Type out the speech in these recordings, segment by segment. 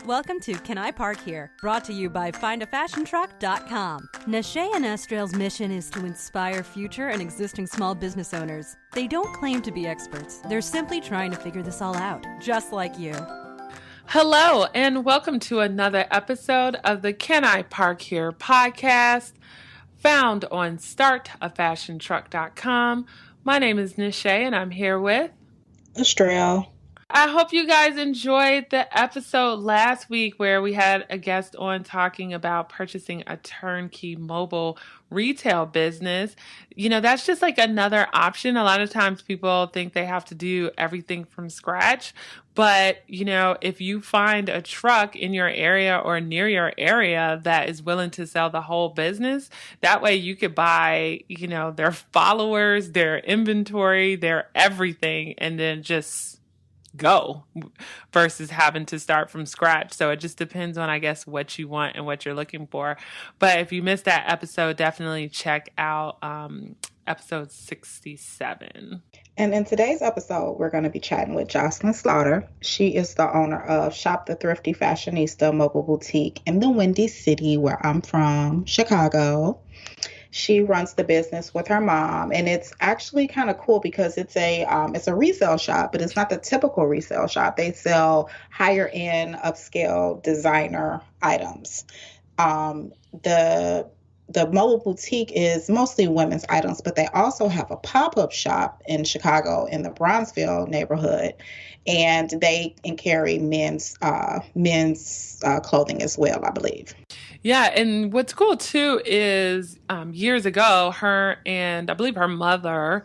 Welcome to Can I Park Here? Brought to you by FindAFashionTruck.com. Nashay and Estrell's mission is to inspire future and existing small business owners. They don't claim to be experts. They're simply trying to figure this all out, just like you. Hello, and welcome to another episode of the Can I Park Here podcast, found on StartAFashionTruck.com. My name is Nashay, and I'm here with Estrell. I hope you guys enjoyed the episode last week where we had a guest on talking about purchasing a turnkey mobile retail business. You know, that's just like another option. A lot of times people think they have to do everything from scratch. But, you know, if you find a truck in your area or near your area that is willing to sell the whole business, that way you could buy, you know, their followers, their inventory, their everything, and then just go versus having to start from scratch. So it just depends on, I guess, what you want and what you're looking for. But if you missed that episode, definitely check out episode 67. And in today's episode, we're going to be chatting with Joslyn Slaughter. She is the owner of Shop the Thrifty Fashionista mobile boutique in the Windy City, where I'm from, Chicago. She runs the business with her mom, and it's actually kind of cool because it's a resale shop, but it's not the typical resale shop. They sell higher end, upscale designer items. The mobile boutique is mostly women's items, but they also have a pop-up shop in Chicago in the Bronzeville neighborhood, and they carry men's clothing as well, I believe. Yeah, and what's cool too is years ago, her and I believe her mother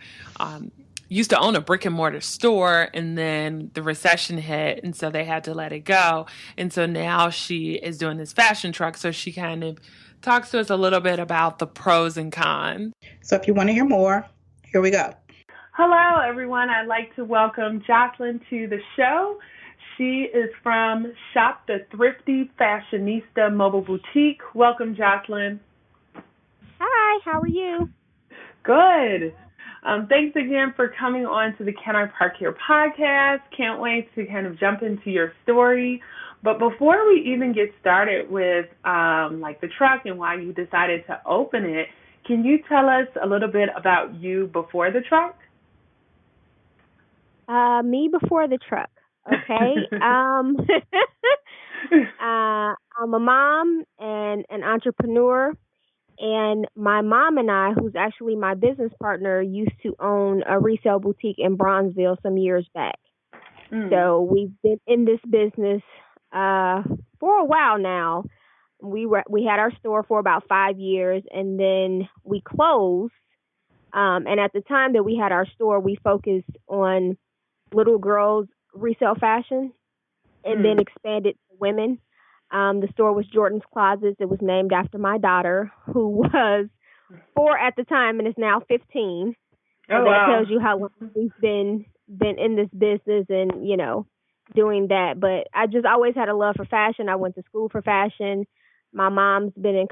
used to own a brick and mortar store, and then the recession hit, and so they had to let it go. And so now she is doing this fashion truck, so she kind of talks to us a little bit about the pros and cons. So if you want to hear more, here we go. Hello, everyone. I'd like to welcome Joslyn to the show. She is from Shop the Thrifty Fashionista mobile boutique. Welcome, Joslyn. Hi, how are you? Good. Thanks again for coming on to the Can I Park Here podcast. Can't wait to kind of jump into your story. But before we even get started with like the truck and why you decided to open it, can you tell us a little bit about you before the truck? Me before the truck. Okay. I'm a mom and an entrepreneur, and my mom and I, who's actually my business partner, used to own a resale boutique in Bronzeville some years back. So we've been in this business for a while now. We had our store for about 5 years, and then we closed. And at the time that we had our store, we focused on little girls resale fashion, and then expanded to women. The store was Jordan's Closets. It was named after my daughter, who was 4 at the time and is now 15. So that tells you how long we've been in this business and, you know, doing that. But I just always had a love for fashion. I went to school for fashion. My mom's been in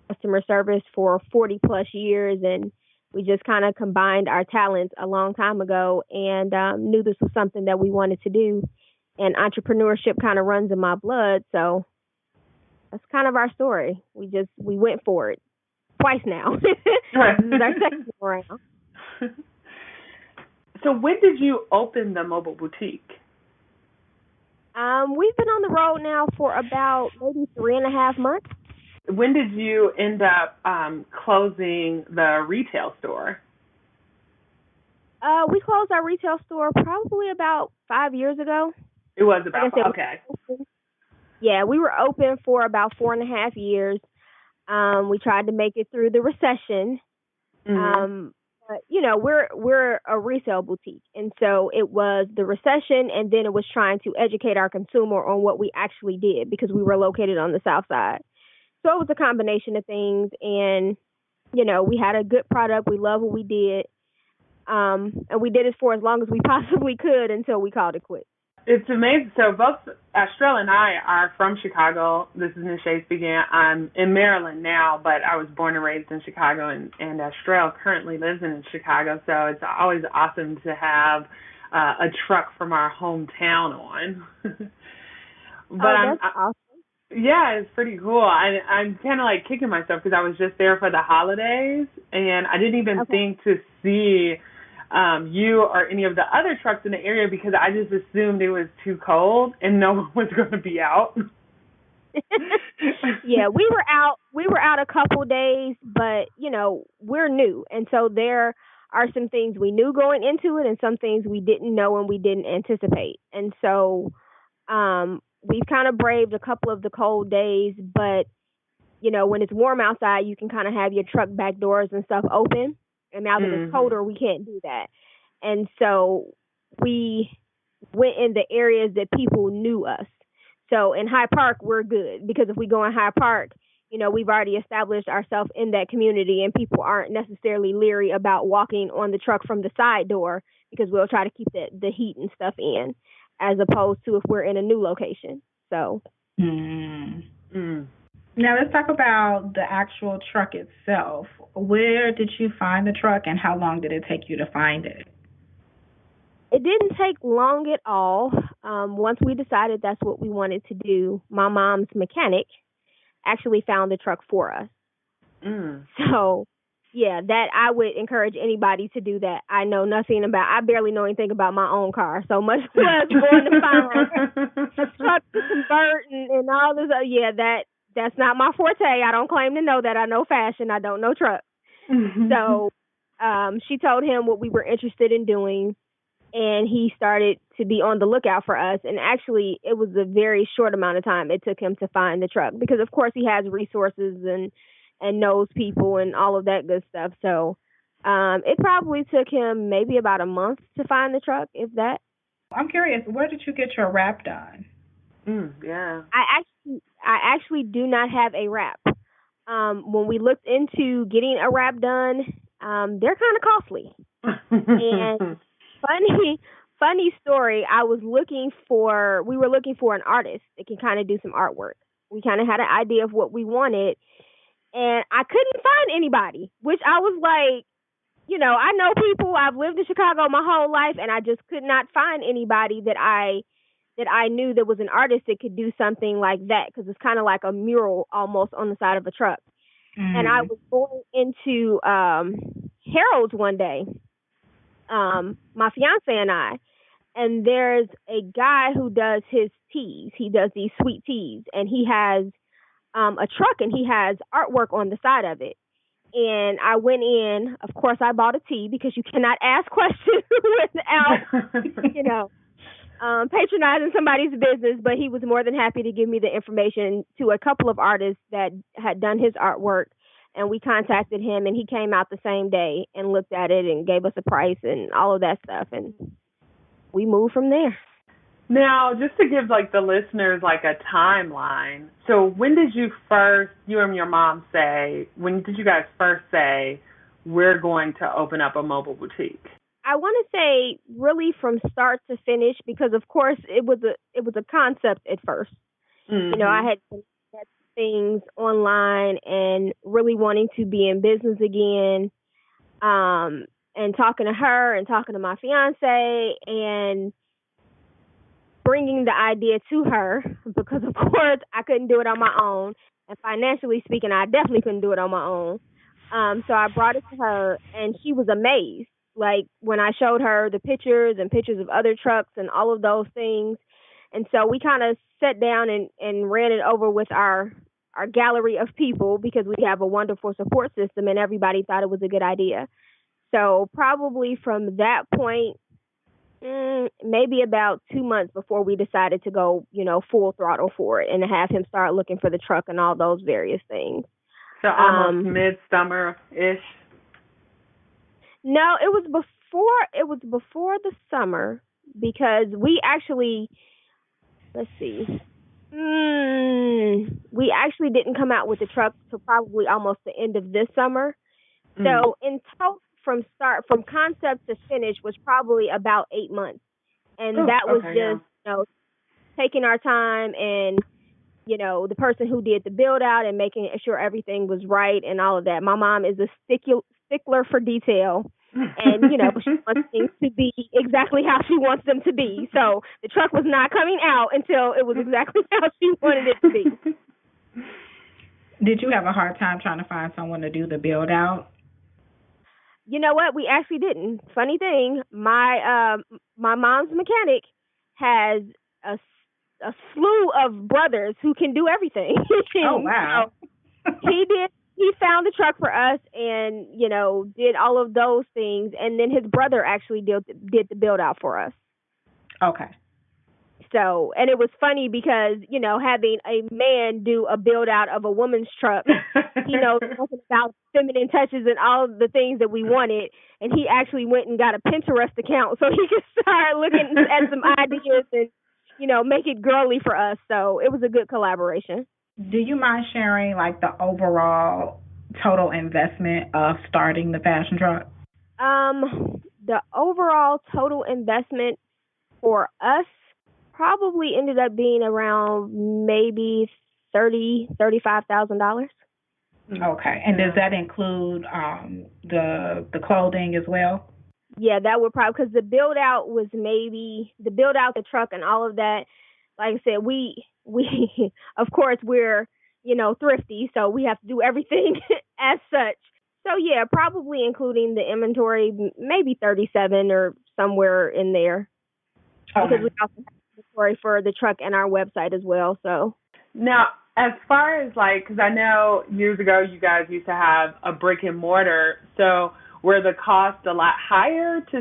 customer service for 40 plus years, and we just kind of combined our talents a long time ago and knew this was something that we wanted to do. And entrepreneurship kind of runs in my blood. So that's kind of our story. We went for it twice now. This is our second round. So when did you open the mobile boutique? We've been on the road now for about maybe 3.5 months. When did you end up closing the retail store? We closed our retail store probably about 5 years ago. It was about, like okay. Yeah, we were open for about 4.5 years. We tried to make it through the recession. But, you know, we're a resale boutique. And so it was the recession, and then it was trying to educate our consumer on what we actually did because we were located on the South Side. So it was a combination of things, and, you know, we had a good product. We love what we did, and we did it for as long as we possibly could until we called it quits. It's amazing. So both Estrell and I are from Chicago. This is Nashay speaking. I'm in Maryland now, but I was born and raised in Chicago, and Estrell currently lives in Chicago. So it's always awesome to have a truck from our hometown on. But Oh, that's awesome. yeah, it's pretty cool. I'm kind of like kicking myself because I was just there for the holidays and I didn't even Okay. think to see you or any of the other trucks in the area because I just assumed it was too cold and no one was going to be out. Yeah, we were out a couple days, but we're new, and so there are some things we knew going into it and some things we didn't know and we didn't anticipate. And so we've kind of braved a couple of the cold days, but when it's warm outside, you can kind of have your truck back doors and stuff open. And now that it's colder, we can't do that. And so we went in the areas that people knew us. So in High Park, we're good because if we go in High Park, we've already established ourselves in that community and people aren't necessarily leery about walking on the truck from the side door because we'll try to keep the heat and stuff in as opposed to if we're in a new location. So. Now let's talk about the actual truck itself. Where did you find the truck and how long did it take you to find it? It didn't take long at all. Once we decided that's what we wanted to do, my mom's mechanic actually found the truck for us. So, yeah, that I would encourage anybody to do that. I barely know anything about my own car, so much less going to find a truck to convert and all this. Yeah, that's not my forte. I don't claim to know that. I know fashion. I don't know trucks. So she told him what we were interested in doing, and he started to be on the lookout for us. And actually, it was a very short amount of time it took him to find the truck because, of course, he has resources and knows people and all of that good stuff. So it probably took him maybe about a month to find the truck, if that. I'm curious, where did you get your wrap done? Yeah. I actually do not have a wrap. When we looked into getting a wrap done, they're kind of costly. And funny story, we were looking for an artist that can kind of do some artwork. We kind of had an idea of what we wanted, and I couldn't find anybody, which I was like, I know people. I've lived in Chicago my whole life, and I just could not find anybody that I knew that was an artist that could do something like that because it's kind of like a mural almost on the side of a truck. And I was going into Harold's one day, my fiance and I, and there's a guy who does his tees. He does these sweet tees, and he has a truck, and he has artwork on the side of it. And I went in. Of course, I bought a tee because you cannot ask questions without, patronizing somebody's business. But he was more than happy to give me the information to a couple of artists that had done his artwork. And we contacted him, and he came out the same day and looked at it and gave us a price and all of that stuff. And we moved from there. Now, just to give like the listeners like a timeline. So when did you and your mom when did you guys first say, we're going to open up a mobile boutique? I want to say really from start to finish, because of course it was a concept at first. I had things online and really wanting to be in business again, and talking to her and talking to my fiance and bringing the idea to her because, of course, I couldn't do it on my own. And financially speaking, I definitely couldn't do it on my own. So I brought it to her, and she was amazed. Like when I showed her the pictures and pictures of other trucks and all of those things. And so we kind of sat down and ran it over with our gallery of people because we have a wonderful support system, and everybody thought it was a good idea. So probably from that point, maybe about 2 months before we decided to go, full throttle for it and to have him start looking for the truck and all those various things. So almost midsummer-ish? No, it was before the summer because we actually, let's see, we actually didn't come out with the truck till probably almost the end of this summer. So in total, from concept to finish was probably about 8 months. And that was just, taking our time and, the person who did the build out and making sure everything was right and all of that. My mom is a stickler for detail. And, she wants things to be exactly how she wants them to be. So the truck was not coming out until it was exactly how she wanted it to be. Did you have a hard time trying to find someone to do the build out? You know what? We actually didn't. Funny thing, my mom's mechanic has a, a slew of brothers who can do everything. Oh, wow. So he found the truck for us and, did all of those things. And then his brother actually did the build out for us. Okay. So, and it was funny because, having a man do a build out of a woman's truck, he knows nothing about feminine touches and all of the things that we wanted. And he actually went and got a Pinterest account so he could start looking at some ideas and, make it girly for us. So it was a good collaboration. Do you mind sharing like the overall total investment of starting the fashion truck? The overall total investment for us probably ended up being around maybe $35,000. Okay, and does that include the clothing as well? Yeah, that would probably, because the build out the truck and all of that. Like I said, we of course we're thrifty, so we have to do everything as such. So yeah, probably including the inventory, maybe 37 or somewhere in there. Okay. Because we also have inventory for the truck and our website as well. So now, as far as because I know years ago you guys used to have a brick and mortar, so were the costs a lot higher to,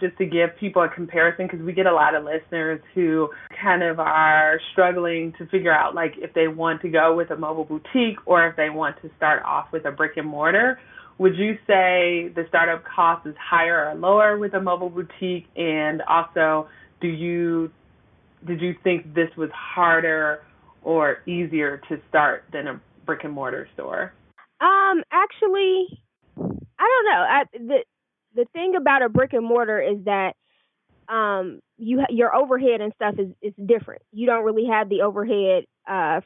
just to give people a comparison? Because we get a lot of listeners who kind of are struggling to figure out if they want to go with a mobile boutique or if they want to start off with a brick and mortar. Would you say the startup cost is higher or lower with a mobile boutique? And also, did you think this was harder or easier to start than a brick and mortar store? Actually, I don't know. The thing about a brick and mortar is that your overhead and stuff is different. You don't really have the overhead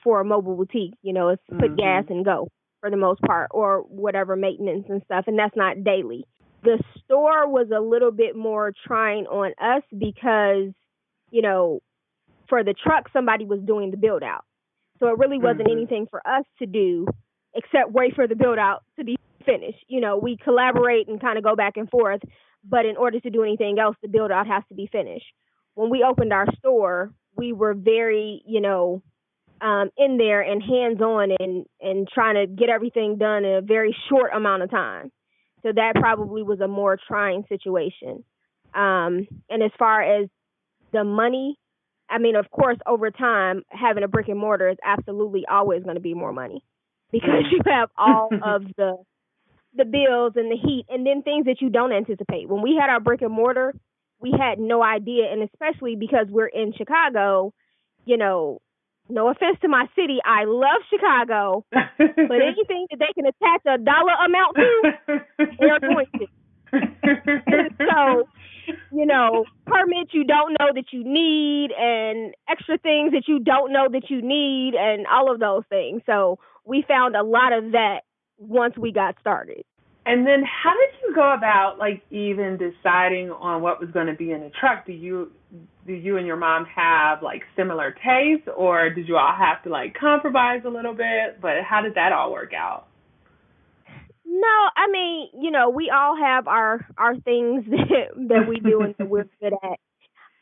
for a mobile boutique. It's put gas and go for the most part, or whatever maintenance and stuff, and that's not daily. The store was a little bit more trying on us because, for the truck, somebody was doing the build out. So it really wasn't anything for us to do except wait for the build out to be finished. We collaborate and kind of go back and forth, but in order to do anything else, the build out has to be finished. When we opened our store, we were very, in there and hands on and trying to get everything done in a very short amount of time. So that probably was a more trying situation. And as far as the money, of course, over time, having a brick and mortar is absolutely always going to be more money because you have all of the bills and the heat and then things that you don't anticipate. When we had our brick and mortar, we had no idea. And especially because we're in Chicago, no offense to my city, I love Chicago, but anything that they can attach a dollar amount to, they're going to. So, permits you don't know that you need and extra things that you don't know that you need and all of those things. So we found a lot of that once we got started. And then how did you go about even deciding on what was going to be in the truck? Do you and your mom have similar tastes, or did you all have to compromise a little bit? But how did that all work out? No, we all have our things that we do and that we're good at.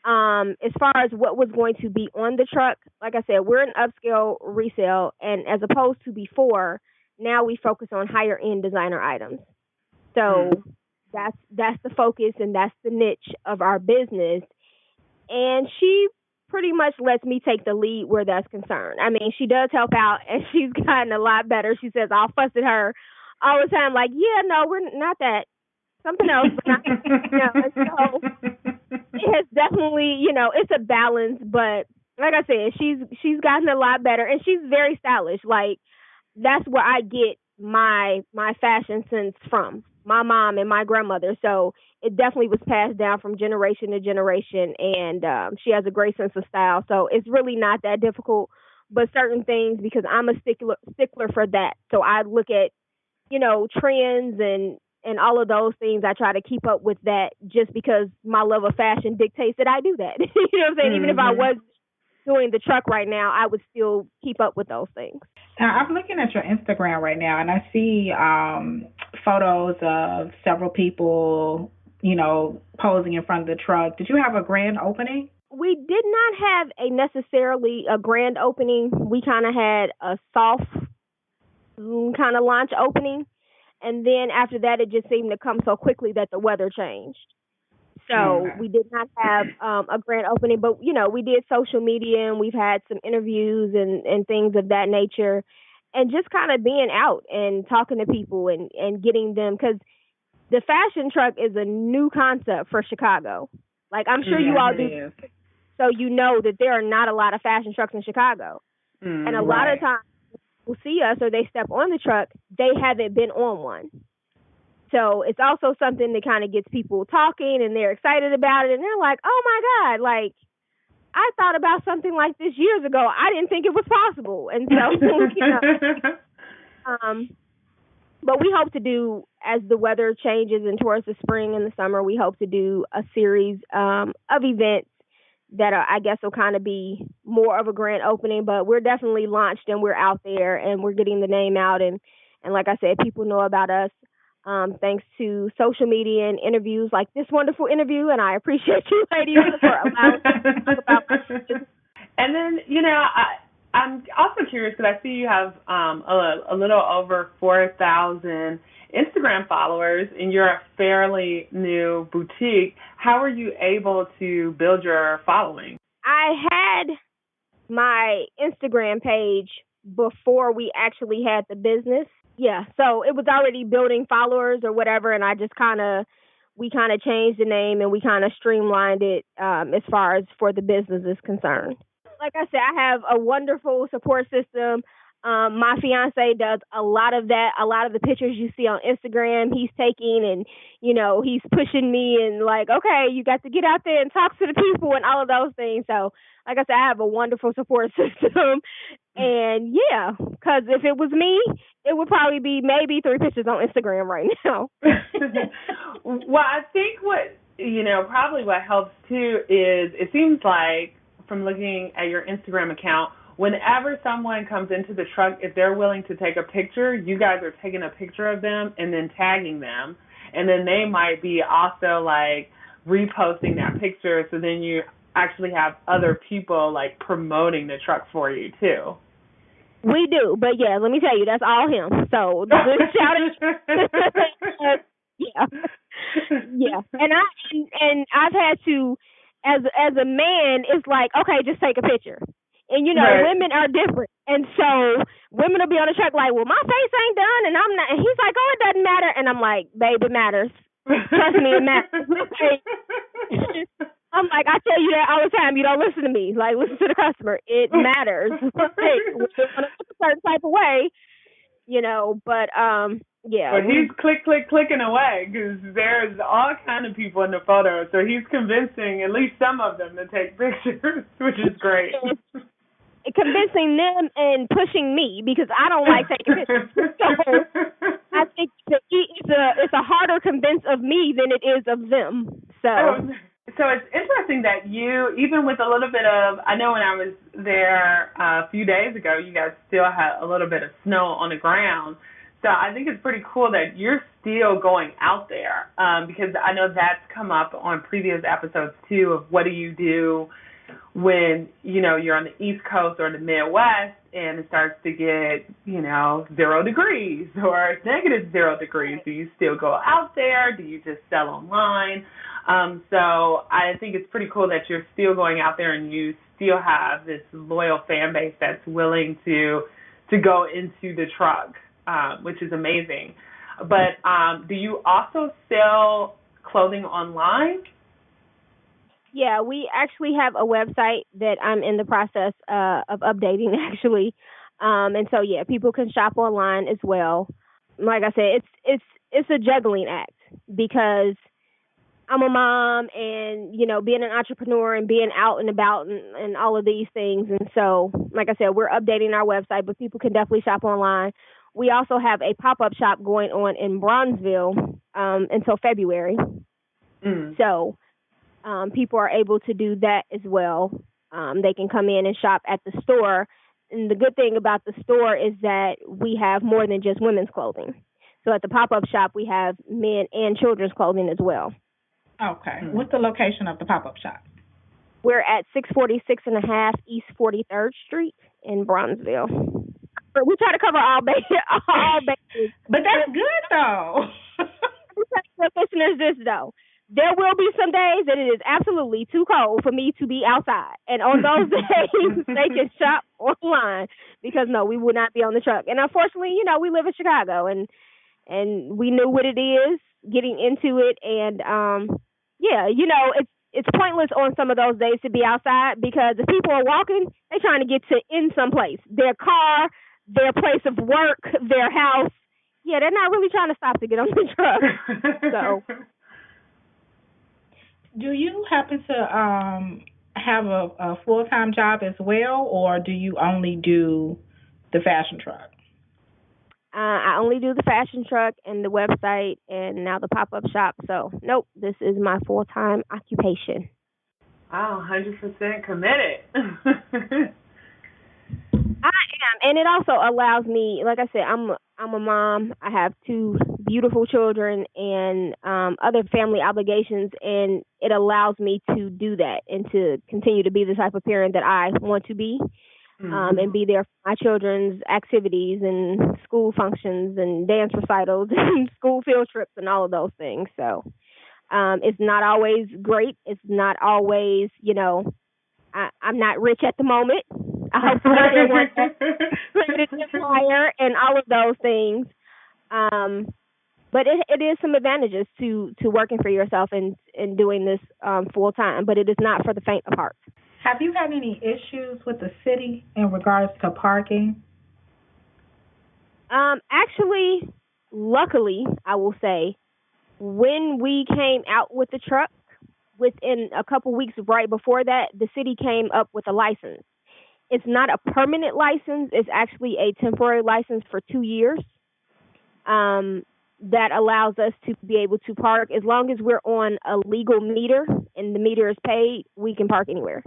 As far as what was going to be on the truck, like I said, we're an upscale resale, and as opposed to before, now we focus on higher end designer items. So that's the focus and that's the niche of our business. And she pretty much lets me take the lead where that's concerned. She does help out, and she's gotten a lot better. She says I'll fuss at her all the time, yeah, no, we're not that. Something else. But not, And so it has definitely, it's a balance. But like I said, she's gotten a lot better, and she's very stylish. That's where I get my fashion sense from. My mom and my grandmother. So it definitely was passed down from generation to generation, and she has a great sense of style. So it's really not that difficult, but certain things, because I'm a stickler for that. So I look at, trends and and all of those things. I try to keep up with that just because my love of fashion dictates that I do that. You know what I'm saying? Even if I was doing the truck right now, I would still keep up with those things. Now, I'm looking at your Instagram right now, and I see photos of several people, posing in front of the truck. Did you have a grand opening? We did not have necessarily a grand opening. We kind of had a soft kind of launch opening. And then after that, it just seemed to come so quickly that the weather changed. So we did not have a grand opening, but, we did social media and we've had some interviews and things of that nature, and just kind of being out and talking to people and getting them, because the fashion truck is a new concept for Chicago. Like, I'm sure you all do. So you know that there are not a lot of fashion trucks in Chicago. And a lot of times people see us or they step on the truck, they haven't been on one. So it's also something that kind of gets people talking and they're excited about it. And they're like, oh my God, like, I thought about something like this years ago. I didn't think it was possible. And so, but we hope to do, as the weather changes and towards the spring and the summer, we hope to do a series of events that I guess will kind of be more of a grand opening. But we're definitely launched and we're out there and we're getting the name out. And like I said, people know about us. Thanks to social media and interviews like this wonderful interview. And I appreciate you ladies for allowing me to talk about my business. And then, I'm also curious because I see you have a little over 4,000 Instagram followers and you're a fairly new boutique. How are you able to build your following? I had my Instagram page before we actually had the business. Yeah, so it was already building followers or whatever, and I just we changed the name and we kind of streamlined it as far as for the business is concerned. Like I said, I have a wonderful support system. My fiance does a lot of that. A lot of the pictures you see on Instagram, he's taking and, he's pushing me and like, okay, you got to get out there and talk to the people and all of those things. So, like I said, I have a wonderful support system. And yeah, because if it was me, it would probably be maybe 3 pictures on Instagram right now. Well, I think probably what helps too is it seems like from looking at your Instagram account, whenever someone comes into the truck, if they're willing to take a picture, you guys are taking a picture of them and then tagging them. And then they might be also like reposting that picture. So then you actually have other people like promoting the truck for you too. We do, but yeah, let me tell you, that's all him. So this shout out, yeah. And I've had to, as a man, it's like, okay, just take a picture. And right. Women are different, and so women will be on the truck like, well, my face ain't done, and I'm not. And he's like, oh, it doesn't matter, and I'm like, babe, it matters. Trust me, it matters. I'm like, I tell you that all the time. You don't listen to me. Like, listen to the customer. It matters. Like, we're gonna look a certain type of way, But yeah. But he's clicking away because there's all kind of people in the photo. So he's convincing at least some of them to take pictures, which is great. Convincing them and pushing me because I don't like taking pictures. So I think that it's a harder convince of me than it is of them. So it's interesting that you, even with a little bit of, I know when I was there a few days ago, you guys still had a little bit of snow on the ground. So I think it's pretty cool that you're still going out there because I know that's come up on previous episodes too of what do you do when, you're on the East Coast or the Midwest and it starts to get, 0 degrees or negative 0 degrees. Do you still go out there? Do you just sell online? So I think it's pretty cool that you're still going out there and you still have this loyal fan base that's willing to go into the truck, which is amazing. But do you also sell clothing online? Yeah, we actually have a website that I'm in the process of updating, actually. And so, yeah, people can shop online as well. Like I said, it's a juggling act because I'm a mom and, being an entrepreneur and being out and about and all of these things. And so, like I said, we're updating our website, but people can definitely shop online. we also have a pop-up shop going on in Bronzeville until February. So people are able to do that as well. They can come in and shop at the store. And the good thing about the store is that we have more than just women's clothing. So at the pop-up shop, we have men and children's clothing as well. Okay. What's the location of the pop-up shop? We're at 646 and a half East 43rd Street in Bronzeville. We try to cover all bases. But that's good, though. Listeners, this, though. There will be some days that it is absolutely too cold for me to be outside. And on those days, they can shop online because, no, we will not be on the truck. And unfortunately, we live in Chicago, and we knew what it is getting into it. And, it's pointless on some of those days to be outside because if people are walking, they're trying to get in someplace. Their car, their place of work, their house. Yeah, they're not really trying to stop to get on the truck. So... Do you happen to have a full-time job as well, or do you only do the fashion truck? I only do the fashion truck and the website and now the pop-up shop. So, nope, this is my full-time occupation. Wow, 100% committed. I am, and it also allows me, like I said, I'm a mom. I have 2 beautiful children and other family obligations, and it allows me to do that and to continue to be the type of parent that I want to be, and be there for my children's activities and school functions and dance recitals and school field trips and all of those things. So it's not always great. It's not always, I'm not rich at the moment. I hope to one higher and all of those things. But it is some advantages to working for yourself and doing this full time, but it is not for the faint of heart. Have you had any issues with the city in regards to parking? Actually, luckily, I will say, when we came out with the truck, within a couple weeks right before that, the city came up with a license. It's not a permanent license. It's actually a temporary license for 2 years that allows us to be able to park. As long as we're on a legal meter and the meter is paid, we can park anywhere.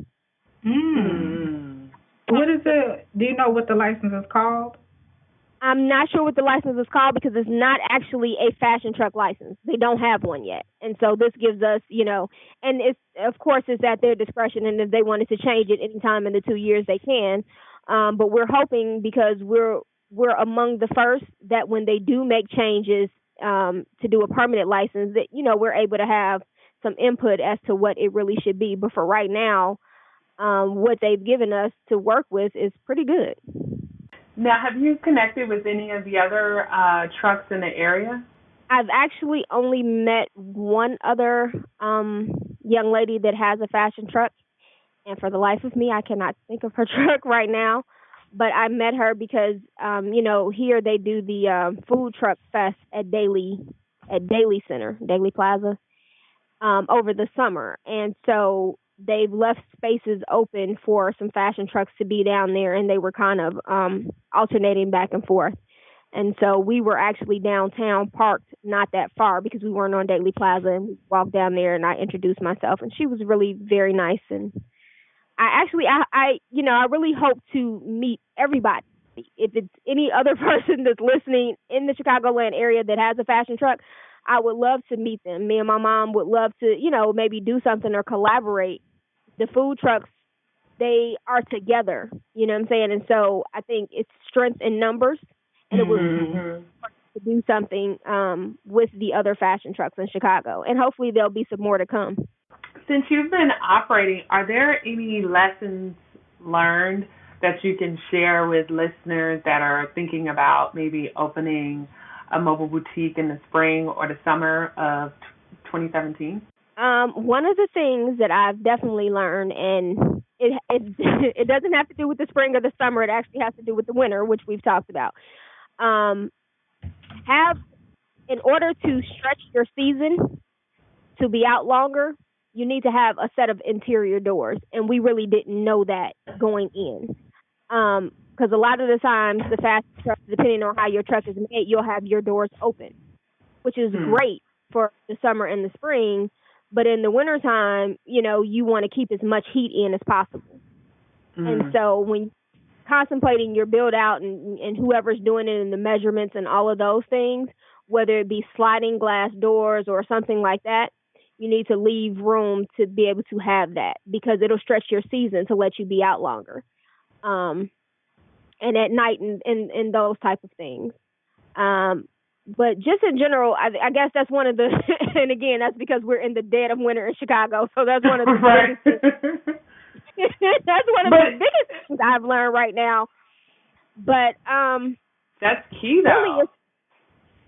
What is it? Do you know what the license is called? I'm not sure what the license is called because it's not actually a fashion truck license. They don't have one yet. And so this gives us, and it's, of course, it's at their discretion. And if they wanted to change it anytime in the 2 years, they can. But we're hoping because we're among the first that when they do make changes to do a permanent license, that, we're able to have some input as to what it really should be. But for right now, what they've given us to work with is pretty good. Now, have you connected with any of the other trucks in the area? I've actually only met one other young lady that has a fashion truck. And for the life of me, I cannot think of her truck right now. But I met her because, here they do the food truck fest at Daily Plaza over the summer. And so they've left spaces open for some fashion trucks to be down there, and they were kind of alternating back and forth. And so we were actually downtown parked not that far because we weren't on Daily Plaza, and we walked down there and I introduced myself, and she was really very nice. And I really hope to meet everybody. If it's any other person that's listening in the Chicagoland area that has a fashion truck, I would love to meet them. Me and my mom would love to, maybe do something or collaborate. The food trucks, they are together, you know what I'm saying? And so I think it's strength in numbers, and it would to do something with the other fashion trucks in Chicago. And hopefully there'll be some more to come. Since you've been operating, are there any lessons learned that you can share with listeners that are thinking about maybe opening a mobile boutique in the spring or the summer of 2017? One of the things that I've definitely learned, and it doesn't have to do with the spring or the summer, it actually has to do with the winter, which we've talked about. In order to stretch your season to be out longer, you need to have a set of interior doors, and we really didn't know that going in. because a lot of the times the fast truck, depending on how your truck is made, you'll have your doors open, which is great for the summer and the spring. But in the wintertime, you want to keep as much heat in as possible. And so when contemplating your build out and whoever's doing it and the measurements and all of those things, whether it be sliding glass doors or something like that, you need to leave room to be able to have that, because it'll stretch your season to let you be out longer. And at night and those type of things. But just in general, I guess that's one of the, and again, that's because we're in the dead of winter in Chicago. So that's one of the biggest things. That's one of the biggest things I've learned right now. But that's key, though.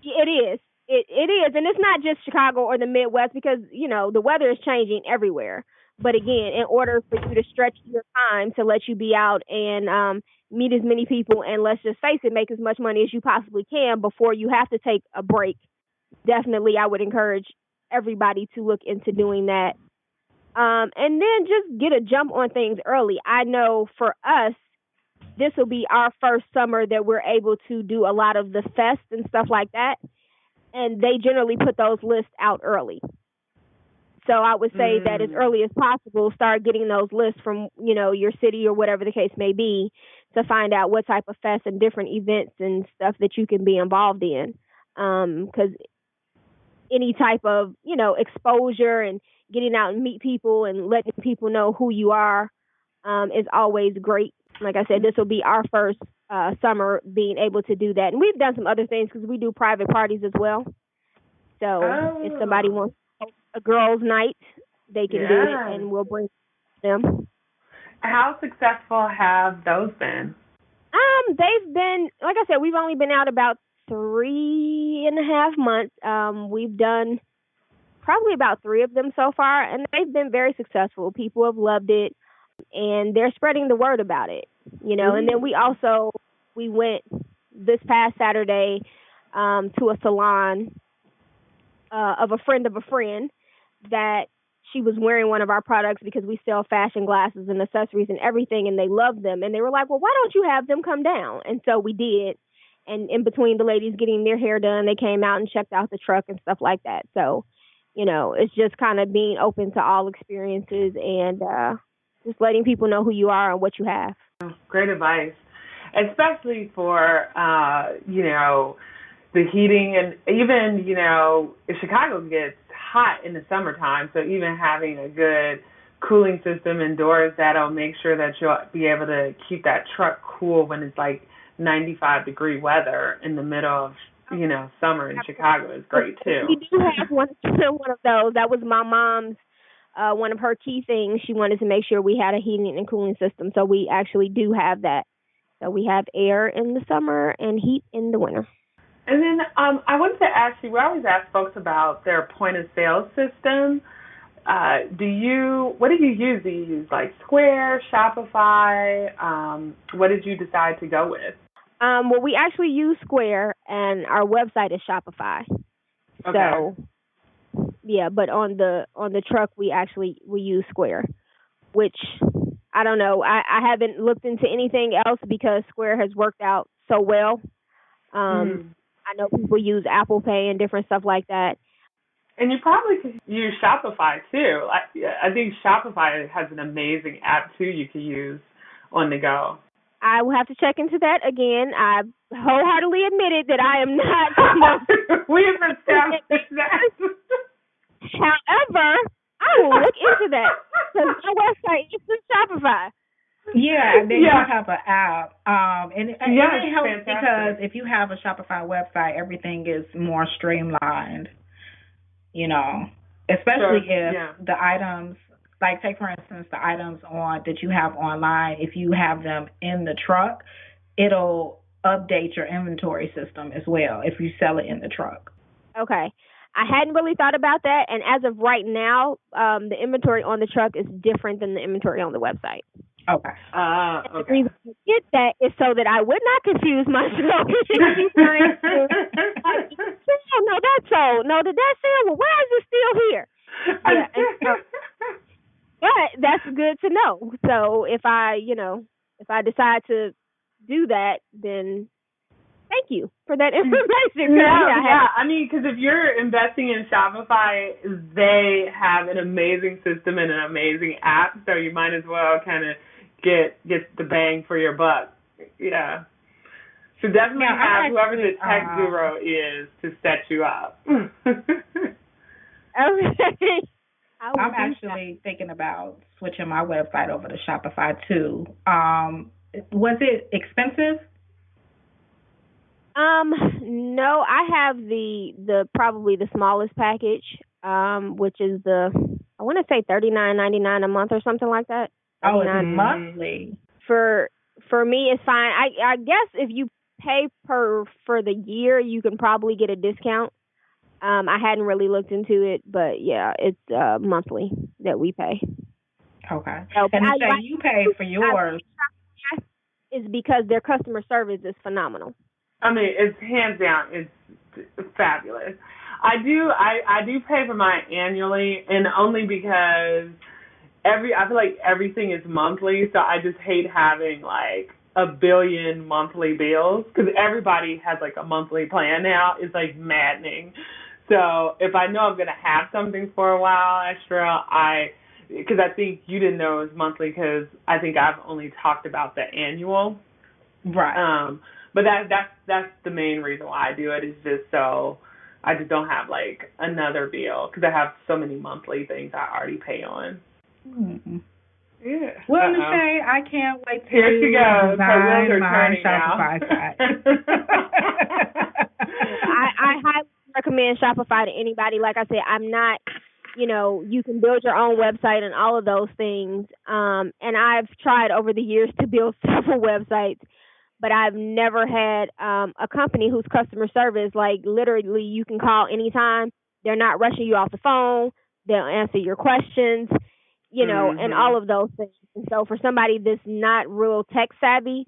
It is. It is. And it's not just Chicago or the Midwest, because, the weather is changing everywhere. But again, in order for you to stretch your time to let you be out and meet as many people and, let's just face it, make as much money as you possibly can before you have to take a break, definitely I would encourage everybody to look into doing that. And then just get a jump on things early. I know for us, this will be our first summer that we're able to do a lot of the fests and stuff like that. And they generally put those lists out early. So I would say that as early as possible, start getting those lists from, your city or whatever the case may be, to find out what type of fests and different events and stuff that you can be involved in. Because any type of, exposure and getting out and meet people and letting people know who you are is always great. Like I said, this will be our first summer being able to do that. And we've done some other things because we do private parties as well. So if somebody wants a girls' night, they can do it, and we'll bring them. How successful have those been? They've been, like I said, we've only been out about 3.5 months. We've done probably about 3 of them so far, and they've been very successful. People have loved it, and they're spreading the word about it, And then we went this past Saturday to a salon of a friend that she was wearing one of our products because we sell fashion glasses and accessories and everything, and they loved them. And they were like, well, why don't you have them come down? And so we did. And in between the ladies getting their hair done, they came out and checked out the truck and stuff like that. So, it's just kind of being open to all experiences and just letting people know who you are and what you have. Great advice, especially for, the heating, and even, if Chicago gets hot in the summertime, so even having a good cooling system indoors, that'll make sure that you'll be able to keep that truck cool when it's like 95-degree weather in the middle of, summer in Chicago is great too. We do have one of those. That was my mom's, one of her key things. She wanted to make sure we had a heating and cooling system, so we actually do have that. So we have air in the summer and heat in the winter. And then I wanted to ask you, we always ask folks about their point-of-sale system. What do you use? Do you use like Square, Shopify? What did you decide to go with? Well, we actually use Square, and our website is Shopify. Okay. So, yeah, but on the truck, we use Square, which I don't know. I haven't looked into anything else because Square has worked out so well. I know people use Apple Pay and different stuff like that. And you probably could use Shopify, too. I think Shopify has an amazing app, too, you can use on the go. I will have to check into that again. I wholeheartedly admitted that I am not. We have established that. However, I will look into that because my website is Shopify. Yeah, and then you have an app. And it helps fantastic. Because if you have a Shopify website, everything is more streamlined, especially if the items, like take for instance, the items that you have online, if you have them in the truck, it'll update your inventory system as well if you sell it in the truck. Okay. I hadn't really thought about that, and as of right now, the inventory on the truck is different than the inventory on the website. Okay. The reason I did that is so that I would not confuse myself. No, that's sold. No, did that sell? Well, why is it still here? Yeah, but that's good to know. So if I decide to do that, then thank you for that information. Yeah. I mean, because if you're investing in Shopify, they have an amazing system and an amazing app, so you might as well kind of get the bang for your buck. Yeah. So definitely have whoever the tech guru is to set you up. Okay. I'm actually thinking about switching my website over to Shopify too. Was it expensive? No, I have the probably the smallest package, which is I want to say $39.99 a month or something like that. Oh, it's monthly. For me, it's fine. I guess if you pay for the year, you can probably get a discount. I hadn't really looked into it, but yeah, it's monthly that we pay. Okay. So, and you pay for yours. Is because their customer service is phenomenal. I mean, it's hands down, it's fabulous. I do pay for mine annually, and only because I feel like everything is monthly, so I just hate having like a billion monthly bills because everybody has like a monthly plan now. It's like maddening. So if I know I'm going to have something for a while extra, because I think you didn't know it was monthly because I think I've only talked about the annual. Right. But that's the main reason why I do it is just so I just don't have like another bill because I have so many monthly things I already pay on. Mm-hmm. Yeah. Well, Nashay, I can't wait to Here she goes. design my Shopify site. I highly recommend Shopify to anybody. Like I said, I'm not, you can build your own website and all of those things. And I've tried over the years to build several websites, but I've never had a company whose customer service, like literally you can call anytime. They're not rushing you off the phone. They'll answer your questions, and all of those things. And so for somebody that's not real tech savvy,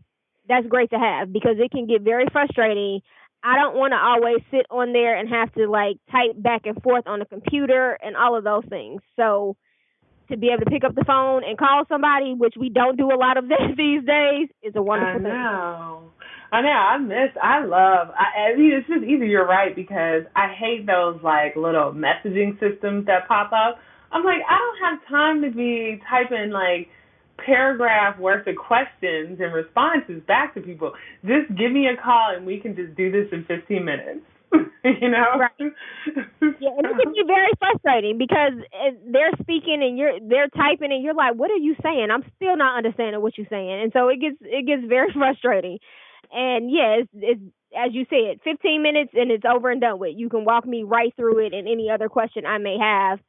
that's great to have because it can get very frustrating. I don't want to always sit on there and have to like type back and forth on the computer and all of those things. So to be able to pick up the phone and call somebody, which we don't do a lot of this these days, is a wonderful thing. I mean, it's just easy. You're right, because I hate those like little messaging systems that pop up. I'm like, I don't have time to be typing like paragraph worth of questions and responses back to people. Just give me a call and we can just do this in 15 minutes. Right. Yeah, and it can be very frustrating because they're speaking and they're typing and you're like, what are you saying? I'm still not understanding what you're saying, and so it gets very frustrating. And yeah, it's as you said, 15 minutes and it's over and done with. You can walk me right through it and any other question I may have.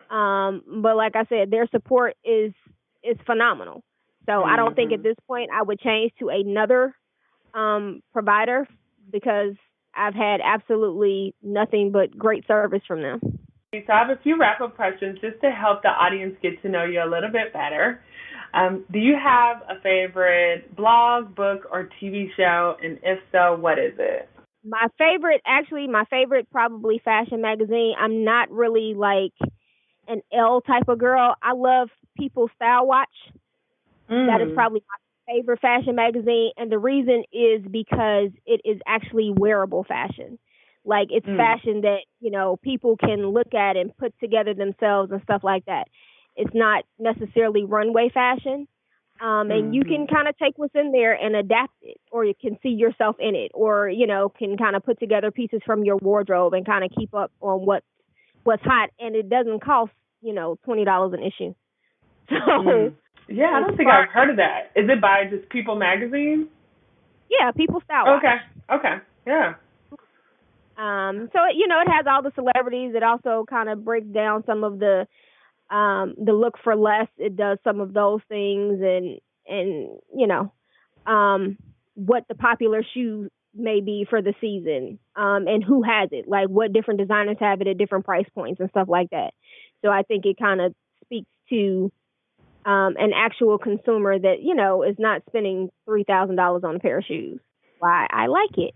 But like I said, their support is phenomenal. So I don't think at this point I would change to another provider because I've had absolutely nothing but great service from them. So I have a few wrap-up questions just to help the audience get to know you a little bit better. Do you have a favorite blog, book, or TV show? And if so, what is it? My favorite probably Fashion Magazine. I'm not really like an L type of girl. I love People Style Watch. That is probably my favorite fashion magazine, and the reason is because it is actually wearable fashion. Like it's fashion that, people can look at and put together themselves and stuff like that. It's not necessarily runway fashion. And you can kind of take what's in there and adapt it, or you can see yourself in it, or, can kind of put together pieces from your wardrobe and kind of keep up on what's hot. And it doesn't cost, $20 an issue. So yeah, I don't think I've heard of that. Is it by just People Magazine? Yeah, People Style Watch. Okay, yeah. So it has all the celebrities. It also kind of breaks down some of the look for less. It does some of those things, and what the popular shoe may be for the season, and who has it, like what different designers have it at different price points and stuff like that. So I think it kind of speaks to an actual consumer that, is not spending $3,000 on a pair of shoes. Why I like it.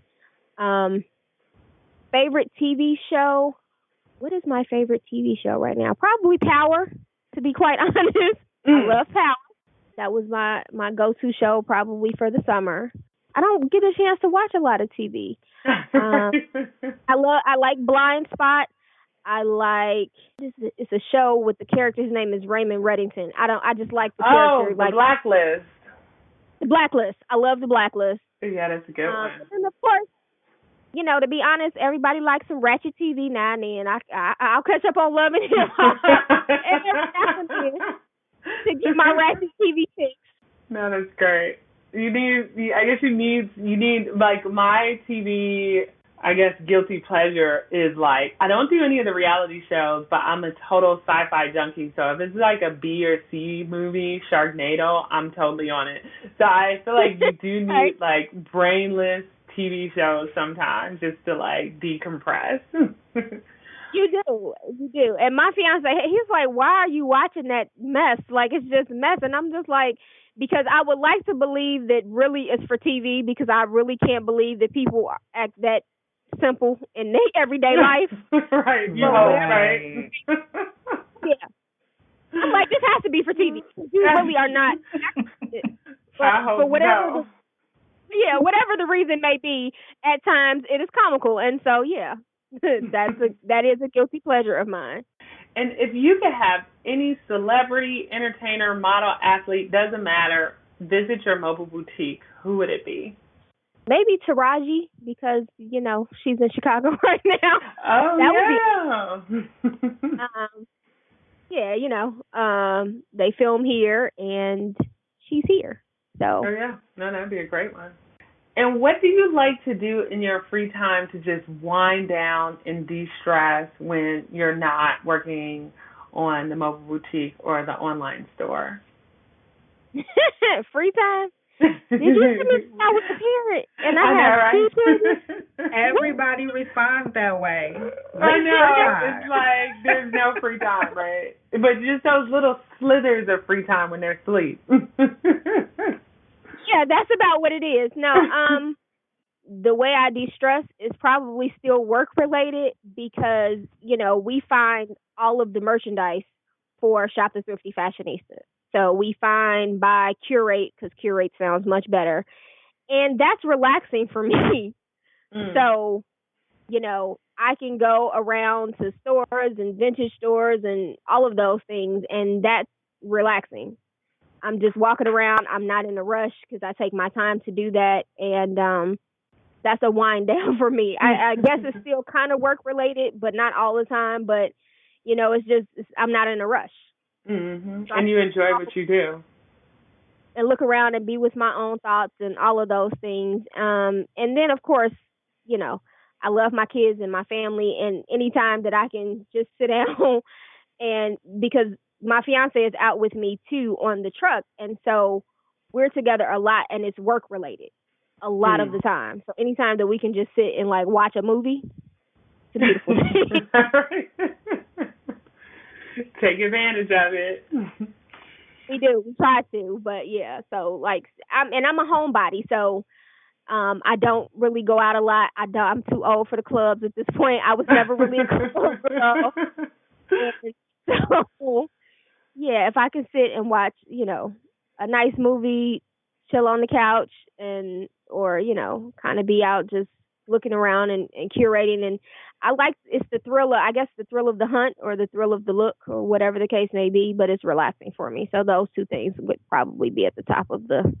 Favorite TV show? What is my favorite TV show right now? Probably Power, to be quite honest. I love Power. That was my go-to show probably for the summer. I don't get a chance to watch a lot of TV. I like Blind Spot. I like it's a show with the character. His name is Raymond Reddington. I just like the character. The Blacklist. The Blacklist. I love The Blacklist. Yeah, that's a good one. And of course, to be honest, everybody likes some ratchet TV now and then. I'll catch up on Love and Hip Hop to get my ratchet TV fix. No, that's great. You need like my TV, I guess, guilty pleasure is like, I don't do any of the reality shows, but I'm a total sci-fi junkie. So if it's like a B or C movie, Sharknado, I'm totally on it. So I feel like you do need like brainless TV shows sometimes just to like decompress. You do. And my fiance, he's like, why are you watching that mess? Like, it's just mess. And I'm just like, because I would like to believe that really it's for TV, because I really can't believe that people act that simple in their everyday life. Right. You know, right. Yeah. I'm like, this has to be for TV. You really are not. But whatever whatever the reason may be, at times it is comical. And so, yeah, that is a guilty pleasure of mine. And if you could have any celebrity, entertainer, model, athlete, doesn't matter, visit your mobile boutique, who would it be? Maybe Taraji, because, she's in Chicago right now. Oh, they film here and she's here. So. Oh, yeah. No, that'd be a great one. And what do you like to do in your free time to just wind down and de-stress when you're not working on the mobile boutique or the online store? Free time? Did you see me? I was a parent, and I have two children. Everybody responds that way. I know. It's like there's no free time, right? But just those little slithers of free time when they're asleep. Yeah, that's about what it is. No, the way I de-stress is probably still work-related because, we find all of the merchandise for Shop the Thrifty Fashionista. So we find, buy, curate, because curate sounds much better. And that's relaxing for me. So, I can go around to stores and vintage stores and all of those things, and that's relaxing. I'm just walking around. I'm not in a rush because I take my time to do that. And that's a wind down for me. I guess it's still kind of work related, but not all the time. But, I'm not in a rush. Mm-hmm. So and you enjoy what you do. And look around and be with my own thoughts and all of those things. And then, of course, I love my kids and my family. And anytime that I can just sit down and because my fiance is out with me too on the truck. And so we're together a lot and it's work related a lot of the time. So anytime that we can just sit and like watch a movie, it's a beautiful thing. Take advantage of it. We do. We try to, but yeah. So like, I'm a homebody. So, I don't really go out a lot. I'm too old for the clubs at this point. I was never really a club girl. And so, yeah, if I can sit and watch, a nice movie, chill on the couch or kind of be out just looking around and curating. And it's the thrill of the hunt or the thrill of the look or whatever the case may be, but it's relaxing for me. So those two things would probably be at the top of the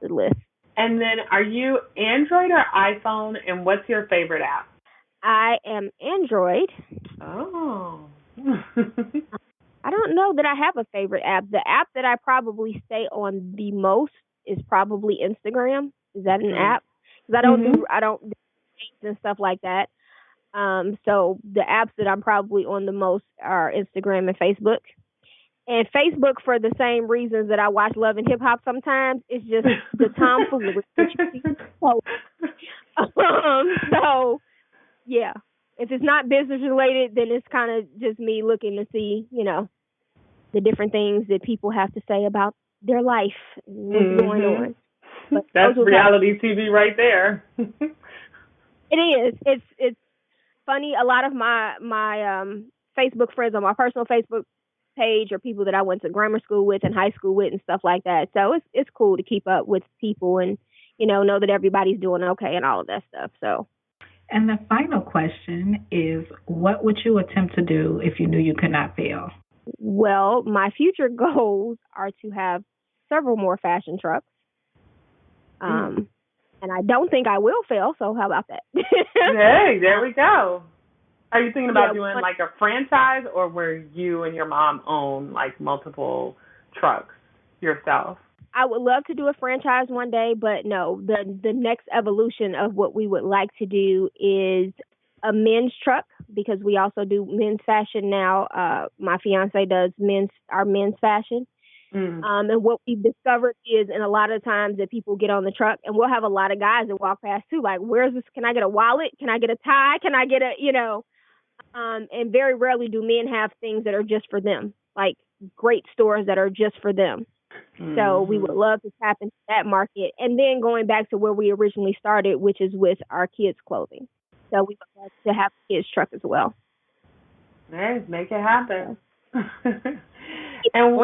list. And then are you Android or iPhone, and what's your favorite app? I am Android. Oh. I don't know that I have a favorite app. The app that I probably stay on the most is probably Instagram. Is that an app? Because I don't do and stuff like that. So the apps that I'm probably on the most are Instagram and Facebook. And Facebook, for the same reasons that I watch Love and Hip Hop sometimes, it's just the tomfoolery. So, yeah. If it's not business related, then it's kind of just me looking to see, the different things that people have to say about their life and what's going on. But that's reality TV right there. It is. It's funny. A lot of my Facebook friends on my personal Facebook page are people that I went to grammar school with and high school with and stuff like that. So it's cool to keep up with people and know that everybody's doing okay and all of that stuff. So. And the final question is, what would you attempt to do if you knew you could not fail? Well, my future goals are to have several more fashion trucks. And I don't think I will fail, so how about that? Hey, there we go. Are you thinking about doing like a franchise, or where you and your mom own like multiple trucks yourself? I would love to do a franchise one day, but no, the next evolution of what we would like to do is a men's truck, because we also do men's fashion now. My fiance does our men's fashion. And what we've discovered is, and a lot of times that people get on the truck, and we'll have a lot of guys that walk past too, like, where's this? Can I get a wallet? Can I get a tie? Can I get and very rarely do men have things that are just for them, like great stores that are just for them. So we would love to tap into that market. And then going back to where we originally started, which is with our kids' clothing. So we would love to have a kids' truck as well. Hey, make it happen. And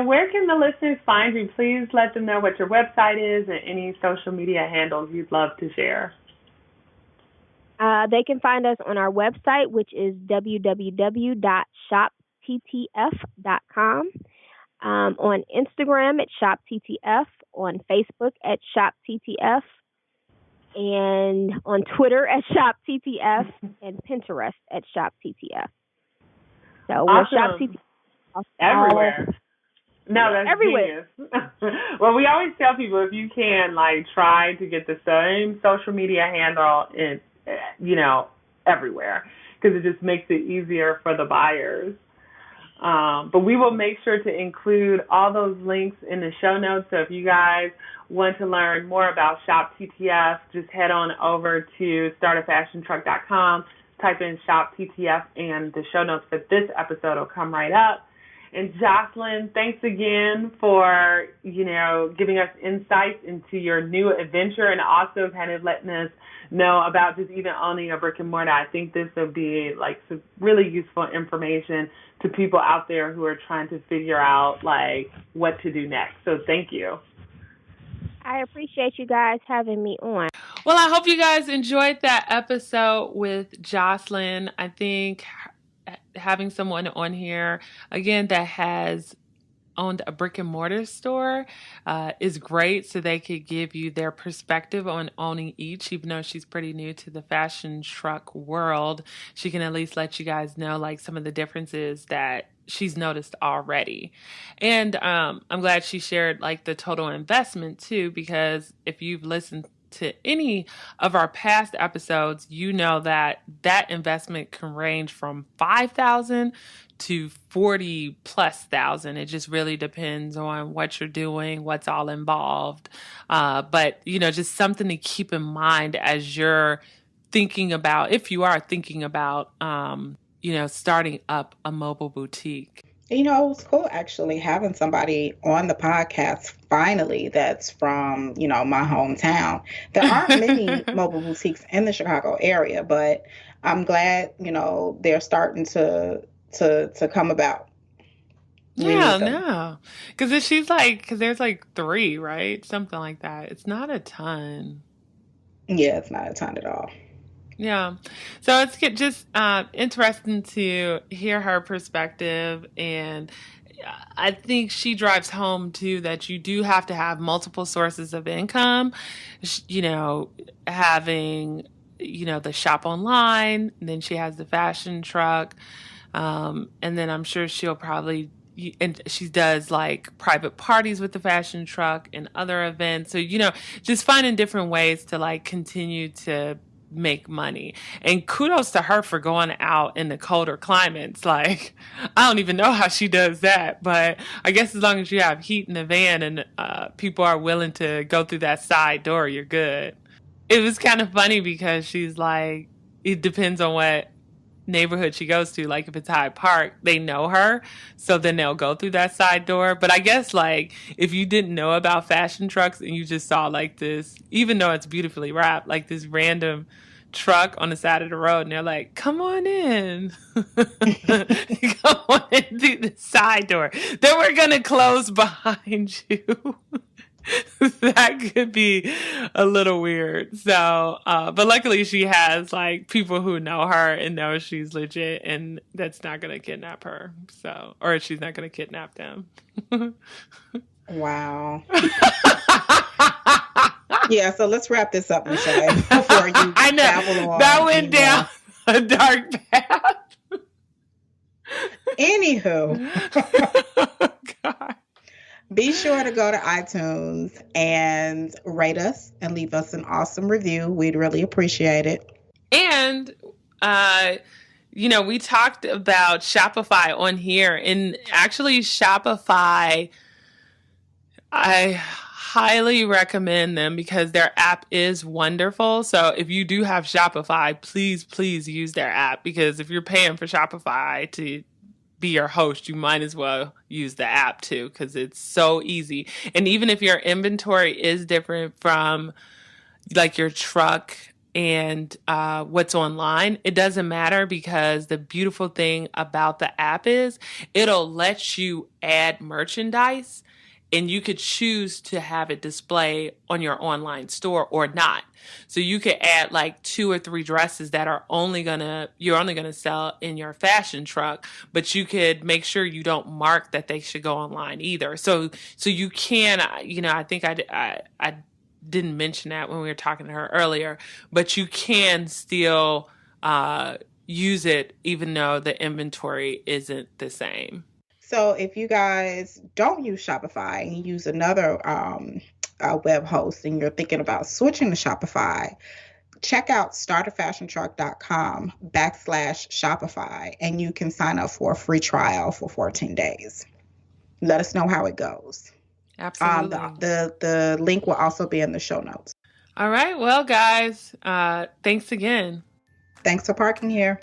where can the listeners find you? Please let them know what your website is and any social media handles you'd love to share. They can find us on our website, which is www.shopttf.com. On Instagram at ShopTTF, on Facebook at ShopTTF, and on Twitter at ShopTTF, and Pinterest at ShopTTF. So awesome. we're ShopTTF everywhere. No, that's everywhere. Well, we always tell people, if you can, like, try to get the same social media handle in, everywhere, because it just makes it easier for the buyers. But we will make sure to include all those links in the show notes. So if you guys want to learn more about Shop TTF, just head on over to startafashiontruck.com, type in Shop TTF, and the show notes for this episode will come right up. And Joslyn, thanks again for, giving us insights into your new adventure, and also kind of letting us know about just even owning a brick and mortar. I think this will be like some really useful information to people out there who are trying to figure out like what to do next. So thank you. I appreciate you guys having me on. Well, I hope you guys enjoyed that episode with Joslyn. I think having someone on here, again, that has owned a brick and mortar store is great, so they could give you their perspective on owning each. Even though she's pretty new to the fashion truck world, she can at least let you guys know like some of the differences that she's noticed already. And I'm glad she shared like the total investment too, because if you've listened to any of our past episodes, you know that investment can range from $5,000 to $40,000+. It just really depends on what you're doing, what's all involved. But just something to keep in mind as you're thinking about, if you are thinking about, starting up a mobile boutique. It was cool actually having somebody on the podcast finally that's from, my hometown. There aren't many mobile boutiques in the Chicago area, but I'm glad, they're starting to come about. Yeah, no. Because there's like 3, right? Something like that. It's not a ton. Yeah, it's not a ton at all. Yeah. So it's just interesting to hear her perspective. And I think she drives home, too, that you do have to have multiple sources of income, having, the shop online, and then she has the fashion truck. And then I'm sure she'll probably, and she does like private parties with the fashion truck and other events. So, just finding different ways to like continue to make money. And kudos to her for going out in the colder climates. Like, I don't even know how she does that, but I guess as long as you have heat in the van and people are willing to go through that side door, you're good. It was kind of funny because she's like, it depends on what neighborhood she goes to. Like if it's Hyde Park, they know her, so then they'll go through that side door. But I guess like if you didn't know about fashion trucks and you just saw like this, even though it's beautifully wrapped, like this random truck on the side of the road, and they're like, come on in. Come on in through the side door, then we're gonna close behind you. that could be a little weird. So, but luckily she has like people who know her and know she's legit and that's not going to kidnap her. So, or she's not going to kidnap them. Wow. Yeah, so let's wrap this up, Michelle, before you I know babble on that went anymore. down a dark path. Anywho, Oh, God. be sure to go to iTunes and rate us and leave us an awesome review. We'd really appreciate it. And, we talked about Shopify on here, and actually Shopify, I highly recommend them because their app is wonderful. So if you do have Shopify, please use their app, because if you're paying for Shopify to be your host, you might as well use the app too, because it's so easy. And even if your inventory is different from like your truck and what's online, it doesn't matter, because the beautiful thing about the app is it'll let you add merchandise and you could choose to have it display on your online store or not. So you could add like 2 or 3 dresses that are you're only gonna sell in your fashion truck, but you could make sure you don't mark that they should go online either. So you can, I think I didn't mention that when we were talking to her earlier, but you can still use it even though the inventory isn't the same. So if you guys don't use Shopify and you use another web host and you're thinking about switching to Shopify, check out startafashiontruck.com/Shopify and you can sign up for a free trial for 14 days. Let us know how it goes. Absolutely. The link will also be in the show notes. All right. Well, guys, thanks again. Thanks for parking here.